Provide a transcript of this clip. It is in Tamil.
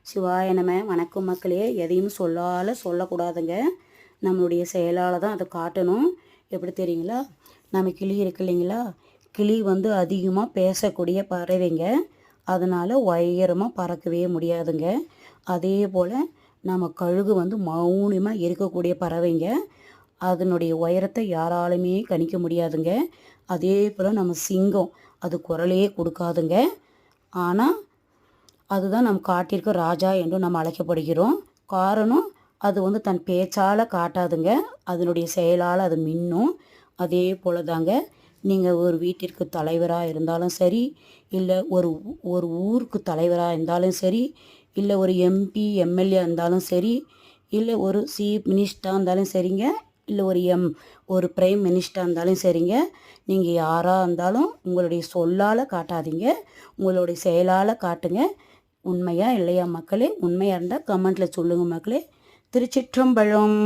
சிவாய நம. வணக்கம் மக்களே. எதையும் சொல்லக்கூடாதுங்க. நம்மளுடைய செயலால் தான் அதை காட்டணும். எப்படி தெரியுங்களா, நம்ம கிளி இருக்கு இல்லைங்களா, கிளி வந்து அதிகமாக பேசக்கூடிய பறவைங்க. அதனால் உயரமாக பறக்கவே முடியாதுங்க. அதே போல் நம்ம கழுகு வந்து மௌனமாக இருக்கக்கூடிய பறவைங்க. அதனுடைய உயரத்தை யாராலுமே கணிக்க முடியாதுங்க. அதே போல் நம்ம சிங்கம், அது குரலையே கொடுக்காதுங்க. ஆனால் அதுதான் நம் காட்டிற்கு ராஜா என்று நம்ம அழைக்கப்படுகிறோம். காரணம், அது வந்து தன் பேச்சால் காட்டாதுங்க, அதனுடைய செயலால் அது மின்னும். அதே போல் தாங்க நீங்கள் ஒரு வீட்டிற்கு தலைவராக இருந்தாலும் சரி, இல்லை ஒரு ஒரு ஊருக்கு தலைவராக இருந்தாலும் சரி, இல்லை ஒரு எம்பி எம்எல்ஏ இருந்தாலும் சரி, இல்லை ஒரு சீஃப் மினிஸ்டராக இருந்தாலும் சரிங்க, இல்லை ஒரு பிரைம் மினிஸ்டராக இருந்தாலும் சரிங்க, நீங்கள் யாராக இருந்தாலும் உங்களுடைய சொல்லால் காட்டாதீங்க, உங்களுடைய செயலால் காட்டுங்க. உண்மையா இல்லையா மக்களே? உண்மையாக இருந்தால் கமெண்ட்டில் சொல்லுங்கள் மக்களே. திருச்சிற்றம்பலம்.